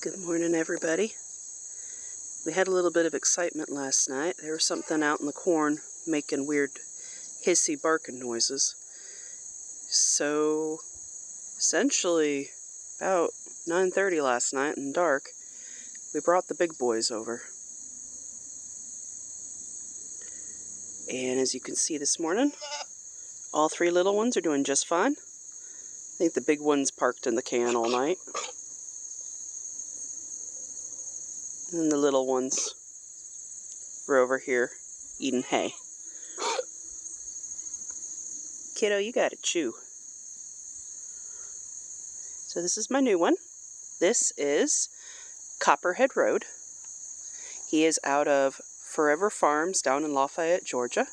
Good morning, everybody. We had a little bit of excitement last night. There was something out in the corn making weird hissy barking noises. So essentially about 9:30 last night in the dark, we brought the big boys over. And as you can see this morning, all three little ones are doing just fine. I think the big one's parked in the can all night. And the little ones were over here eating hay. Kiddo, you gotta chew. So this is my new one. This is Copperhead Road. He is out of Forever Farms down in Lafayette, Georgia.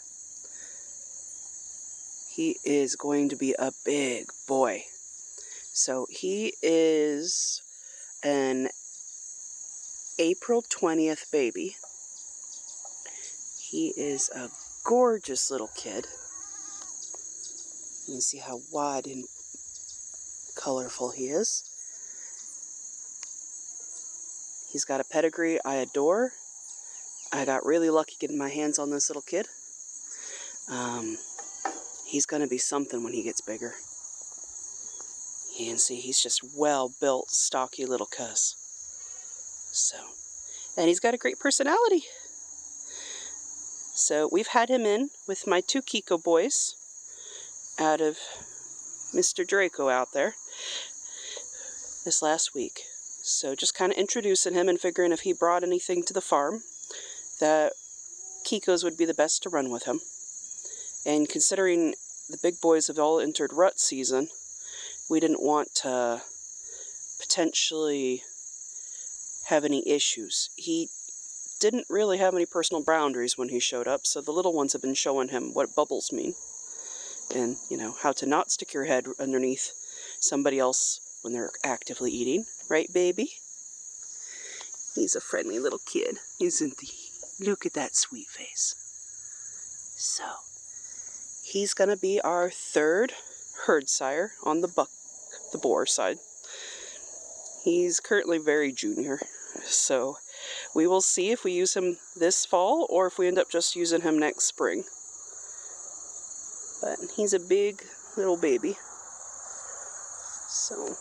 He is going to be a big boy. So he is an April 20th baby. He is a gorgeous little kid. You can see how wide and colorful he is. He's got a pedigree I adore. I got really lucky getting my hands on this little kid. He's going to be something when he gets bigger. You can see he's just well-built, stocky little cuss. So, and he's got a great personality. So we've had him in with my two Kiko boys out of Mr. Draco out there this last week. So just kind of introducing him and figuring if he brought anything to the farm that Kiko's would be the best to run with him. And considering the big boys have all entered rut season, we didn't want to potentially have any issues. He didn't really have any personal boundaries when he showed up, so the little ones have been showing him what bubbles mean. And, you know, how to not stick your head underneath somebody else when they're actively eating. Right, baby? He's a friendly little kid, isn't he? Look at that sweet face. So, he's going to be our third herd sire on the Boer side. He's currently very junior, so we will see if we use him this fall or if we end up just using him next spring. But he's a big little baby. So,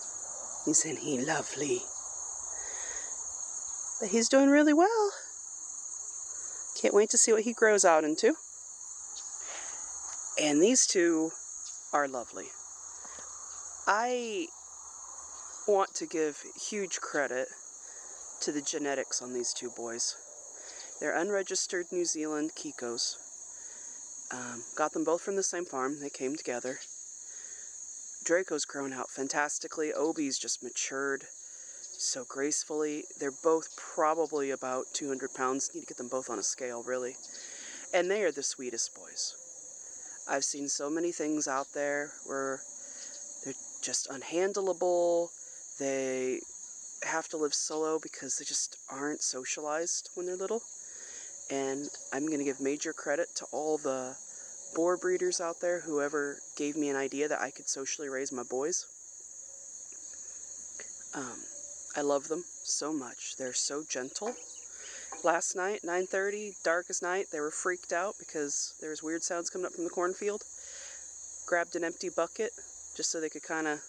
isn't he lovely? But he's doing really well. Can't wait to see what he grows out into. And these two are lovely. I want to give huge credit to the genetics on these two boys. They're unregistered New Zealand Kikos. Got them both from the same farm. They came together. Draco's grown out fantastically. Obi's just matured so gracefully. They're both probably about 200 pounds. Need to get them both on a scale, really. And they are the sweetest boys. I've seen so many things out there where they're just unhandleable. They have to live solo because they just aren't socialized when they're little. And I'm going to give major credit to all the Boer breeders out there, whoever gave me an idea that I could socially raise my boys. I love them so much. They're so gentle. Last night, 9:30, dark as night, they were freaked out because there was weird sounds coming up from the cornfield. Grabbed an empty bucket just so they could kind of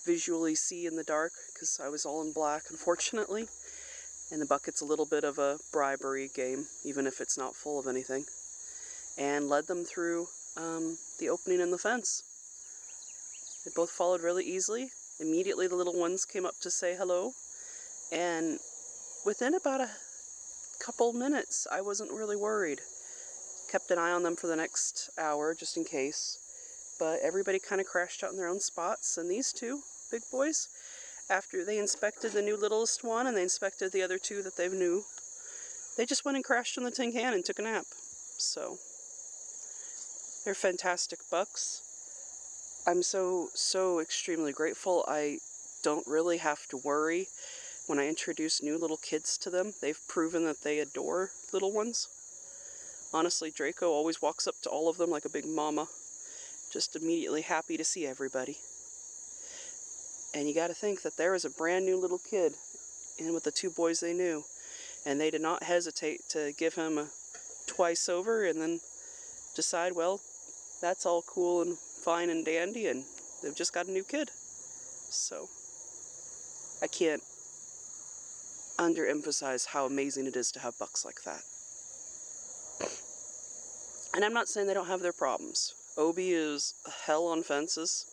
visually see in the dark because I was all in black, unfortunately. And the bucket's a little bit of a bribery game, even if it's not full of anything. And led them through the opening in the fence. They both followed really easily. Immediately the little ones came up to say hello. And within about a couple minutes, I wasn't really worried. Kept an eye on them for the next hour, just in case. But everybody kind of crashed out in their own spots. And these two big boys, after they inspected the new littlest one and they inspected the other two that they knew, they just went and crashed in the tin can and took a nap. So, they're fantastic bucks. I'm so extremely grateful. I don't really have to worry when I introduce new little kids to them. They've proven that they adore little ones. Honestly, Draco always walks up to all of them like a big mama, just immediately happy to see everybody. And you got to think that there is a brand new little kid in with the two boys they knew. And they did not hesitate to give him a twice over and then decide, well, that's all cool and fine and dandy, and they've just got a new kid. So I can't underemphasize how amazing it is to have bucks like that. And I'm not saying they don't have their problems. Obi is hell on fences.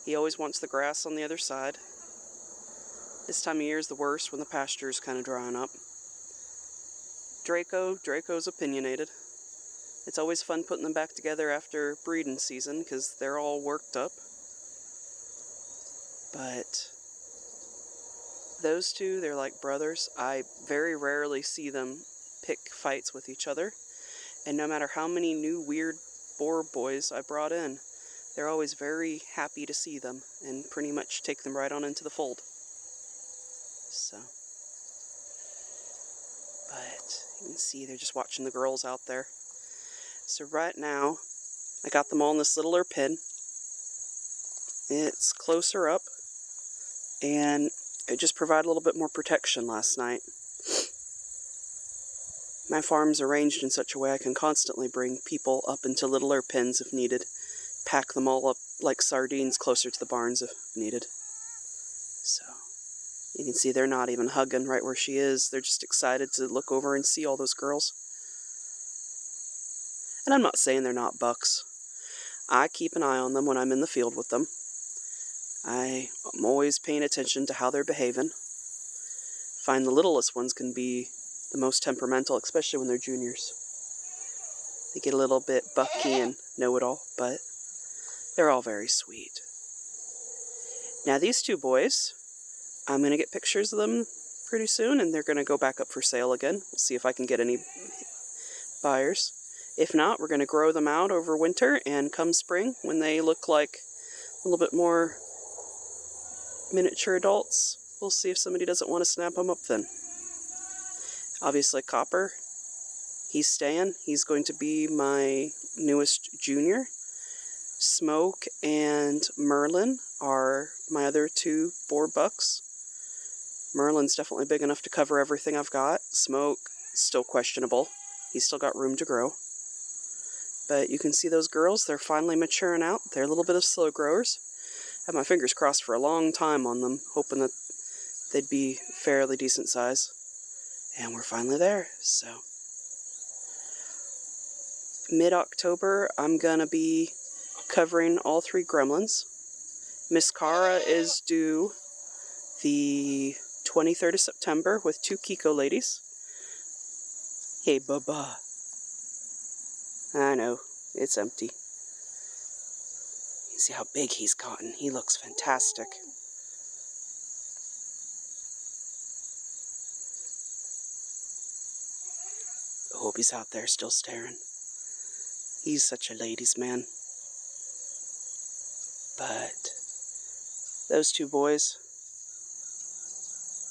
He always wants the grass on the other side. This time of year is the worst when the pasture is kind of drying up. Draco's opinionated. It's always fun putting them back together after breeding season because they're all worked up. But those two, they're like brothers. I very rarely see them pick fights with each other. And no matter how many new weird Boer boys I brought in, they're always very happy to see them and pretty much take them right on into the fold. So, but you can see they're just watching the girls out there. So right now, I got them all in this littler pen. It's closer up, and it just provided a little bit more protection last night. My farm's arranged in such a way I can constantly bring people up into littler pens if needed. Pack them all up like sardines closer to the barns if needed. So, you can see they're not even hugging right where she is. They're just excited to look over and see all those girls. And I'm not saying they're not bucks. I keep an eye on them when I'm in the field with them. I'm always paying attention to how they're behaving. Find the littlest ones can be the most temperamental, especially when they're juniors. They get a little bit bucky and know-it-all, but they're all very sweet. Now these two boys, I'm going to get pictures of them pretty soon, and they're going to go back up for sale again. We'll see if I can get any buyers. If not, we're going to grow them out over winter, and come spring, when they look like a little bit more miniature adults, we'll see if somebody doesn't want to snap them up then. Obviously, Copper, he's staying. He's going to be my newest junior. Smoke and Merlin are my other two Boer bucks. Merlin's definitely big enough to cover everything I've got. Smoke, still questionable. He's still got room to grow. But you can see those girls, they're finally maturing out. They're a little bit of slow growers. I had my fingers crossed for a long time on them, hoping that they'd be fairly decent size. And we're finally there, so. Mid-October, I'm going to be covering all three gremlins. Miss Cara is due the 23rd of September with two Kiko ladies. Hey, Bubba. I know, it's empty. You see how big he's gotten. He looks fantastic. I hope he's out there still staring. He's such a ladies' man. But those two boys,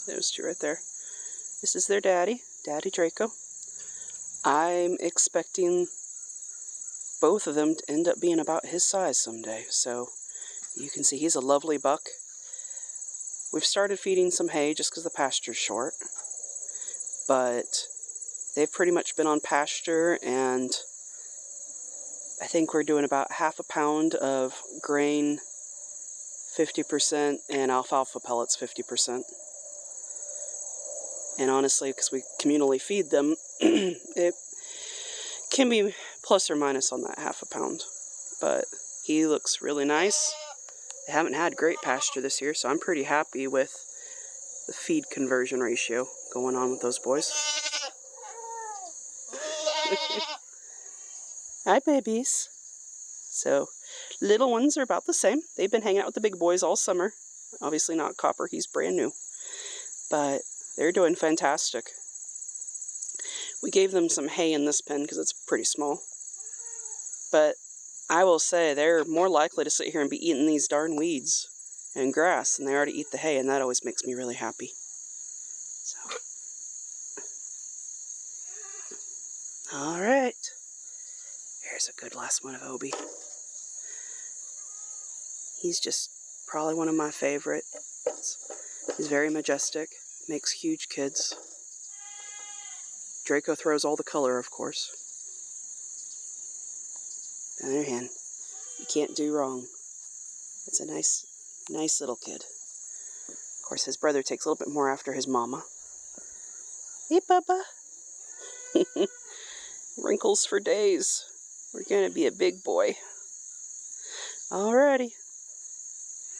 those two right there, this is their daddy, Daddy Draco. I'm expecting both of them to end up being about his size someday. So you can see he's a lovely buck. We've started feeding some hay just because the pasture's short. But they've pretty much been on pasture, and I think we're doing about half a pound of grain, 50%, and alfalfa pellets, 50%. And honestly, because we communally feed them, it can be plus or minus on that half a pound. But he looks really nice. They haven't had great pasture this year, so I'm pretty happy with the feed conversion ratio going on with those boys. Hi, babies. So, little ones are about the same. They've been hanging out with the big boys all summer. Obviously not Copper, he's brand new. But they're doing fantastic. We gave them some hay in this pen because it's pretty small. But I will say they're more likely to sit here and be eating these darn weeds and grass than they are to eat the hay, and that always makes me really happy. So, all right. Here's a good last one of Obi. He's just probably one of my favorites. He's very majestic. Makes huge kids. Draco throws all the color, of course. On the other hand, you can't do wrong. It's a nice little kid. Of course, his brother takes a little bit more after his mama. Hey, Bubba. Wrinkles for days. We're gonna be a big boy. Alrighty.